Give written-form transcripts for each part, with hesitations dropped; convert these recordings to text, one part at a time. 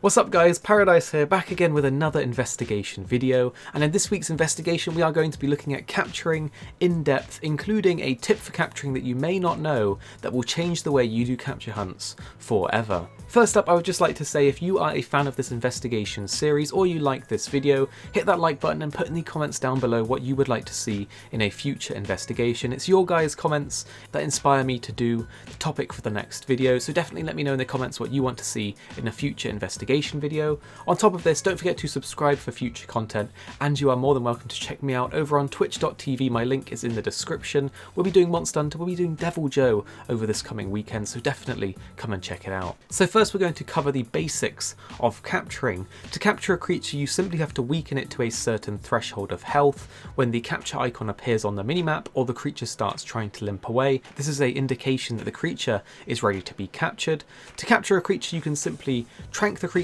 What's up guys, Paradise here, back again with another investigation video, and in this week's investigation we are going to be looking at capturing in depth, including a tip for capturing that you may not know that will change the way you do capture hunts forever. First up, I would just like to say if you are a fan of this investigation series or you like this video, hit that like button and put in the comments down below what you would like to see in a future investigation. It's your guys' comments that inspire me to do the topic for the next video, so definitely let me know in the comments what you want to see in a future investigation video. On top of this, don't forget to subscribe for future content, and you are more than welcome to check me out over on twitch.tv. My link is in the description. We'll be doing Monster Hunter, we'll be doing Devil Joe over this coming weekend, so definitely come and check it out. So first we're going to cover the basics of capturing. To capture a creature, you simply have to weaken it to a certain threshold of health. When the capture icon appears on the minimap or the creature starts trying to limp away, this is an indication that the creature is ready to be captured. To capture a creature, you can simply trank the creature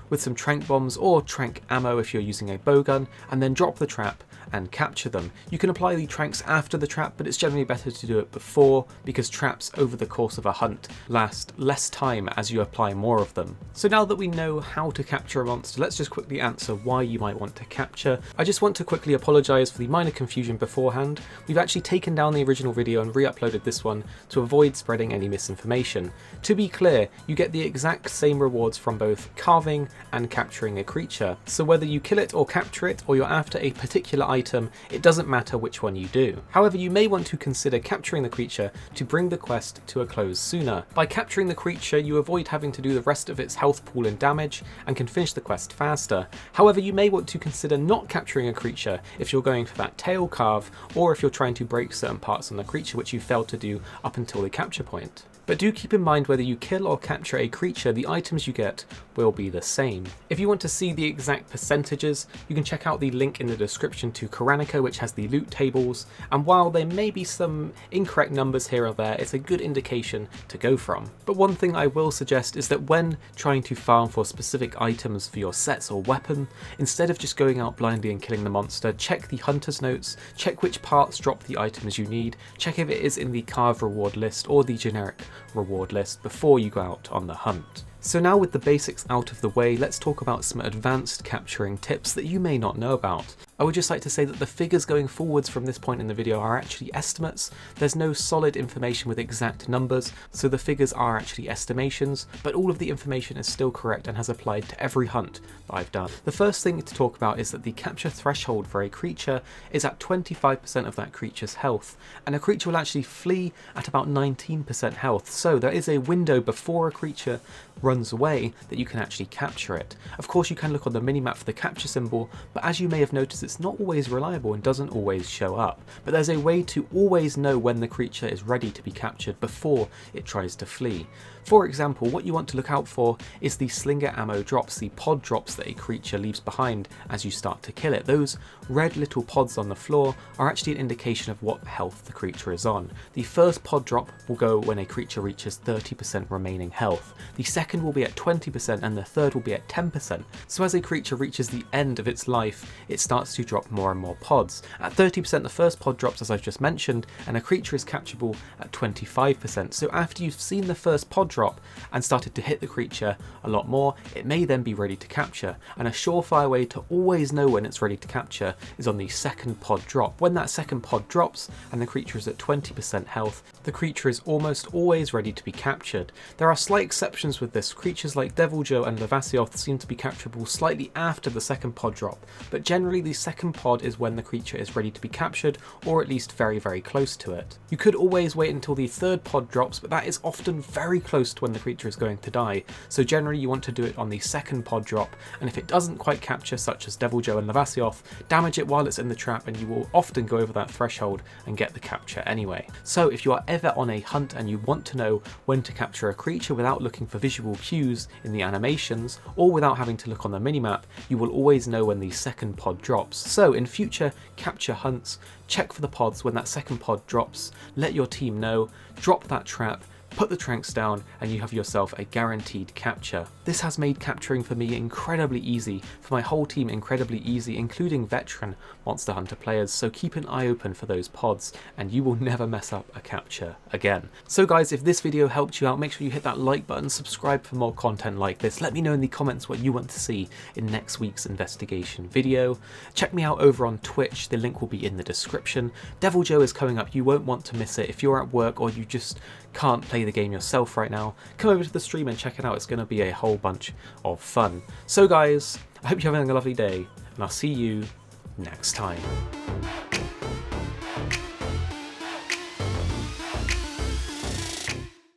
with some trank bombs or trank ammo if you're using a bowgun, and then drop the trap and capture them. You can apply the tranks after the trap, but it's generally better to do it before, because traps over the course of a hunt last less time as you apply more of them. So now that we know how to capture a monster, let's just quickly answer why you might want to capture. I just want to quickly apologise for the minor confusion beforehand. We've actually taken down the original video and re-uploaded this one to avoid spreading any misinformation. To be clear, you get the exact same rewards from both carving and capturing a creature. So whether you kill it or capture it, or you're after a particular item, it doesn't matter which one you do. However, you may want to consider capturing the creature to bring the quest to a close sooner. By capturing the creature, you avoid having to do the rest of its health pool and damage, and can finish the quest faster. However, you may want to consider not capturing a creature if you're going for that tail carve, or if you're trying to break certain parts on the creature which you failed to do up until the capture point. But do keep in mind, whether you kill or capture a creature, the items you get will be the same. If you want to see the exact percentages, you can check out the link in the description to KIRANICO, which has the loot tables, and while there may be some incorrect numbers here or there, it's a good indication to go from. But one thing I will suggest is that when trying to farm for specific items for your sets or weapon, instead of just going out blindly and killing the monster, check the hunter's notes, check which parts drop the items you need, check if it is in the carve reward list or the generic reward list before you go out on the hunt. So now with the basics out of the way, let's talk about some advanced capturing tips that you may not know about. I would just like to say that the figures going forwards from this point in the video are actually estimates. There's no solid information with exact numbers, so the figures are actually estimations, but all of the information is still correct and has applied to every hunt that I've done. The first thing to talk about is that the capture threshold for a creature is at 25% of that creature's health, and a creature will actually flee at about 19% health, so there is a window before a creature runs away that you can actually capture it. Of course, you can look on the minimap for the capture symbol, but as you may have noticed, it's not always reliable and doesn't always show up. But there's a way to always know when the creature is ready to be captured before it tries to flee. For example, what you want to look out for is the slinger ammo drops, the pod drops that a creature leaves behind as you start to kill it. Those red little pods on the floor are actually an indication of what health the creature is on. The first pod drop will go when a creature reaches 30% remaining health. The second will be at 20% and the third will be at 10%. So as a creature reaches the end of its life, it starts to drop more and more pods. At 30% the first pod drops, as I've just mentioned, and a creature is capturable at 25%. So after you've seen the first pod drop and started to hit the creature a lot more, it may then be ready to capture. And a surefire way to always know when it's ready to capture is on the second pod drop. When that second pod drops and the creature is at 20% health, the creature is almost always ready to be captured. There are slight exceptions with this. Creatures like Devil Joe and Levasioth seem to be capturable slightly after the second pod drop, but generally the second pod is when the creature is ready to be captured, or at least very, very close to it. You could always wait until the third pod drops, but that is often very close to when the creature is going to die, so generally you want to do it on the second pod drop, and if it doesn't quite capture, such as Devil Joe and Levasioth, damage it while it's in the trap and you will often go over that threshold and get the capture anyway. So if you are ever on a hunt and you want to know when to capture a creature without looking for visual cues in the animations, or without having to look on the minimap, you will always know when the second pod drops. So in future capture hunts, check for the pods when that second pod drops, let your team know, drop that trap, put the tranks down, and you have yourself a guaranteed capture. This has made capturing for me incredibly easy, for my whole team incredibly easy, including veteran Monster Hunter players, so keep an eye open for those pods and you will never mess up a capture again. So guys, if this video helped you out, make sure you hit that like button, subscribe for more content like this. Let me know in the comments what you want to see in next week's investigation video. Check me out over on Twitch, the link will be in the description. Devil Joe is coming up, you won't want to miss it. If you're at work or you just can't play the game yourself right now, come over to the stream and check it out. It's going to be a whole bunch of fun. So guys, I hope you're having a lovely day, and I'll see you next time.